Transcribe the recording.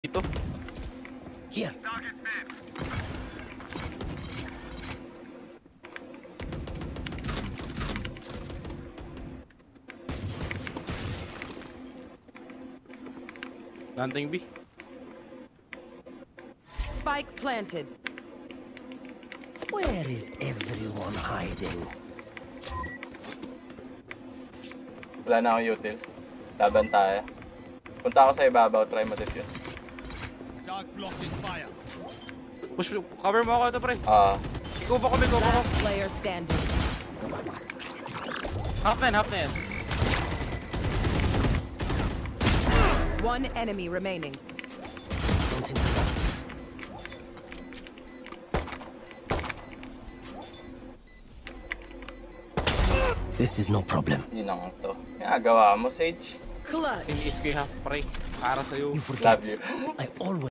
Dito. Here. Landing B. Spike planted. Where is everyone hiding? Wala na akong utils. Laban tayo. Punta ako sa ibabaw, try mo defuse. Push, cover mo ako ito, pre. Go pa ko. Last player standing. Half man. One enemy remaining. Don't interrupt. This is no problem. Yun ang to. Gawa mo, Sage. Clutch. Iniis ko yung half, pre. Para sa'yo. You forget. Love you. I always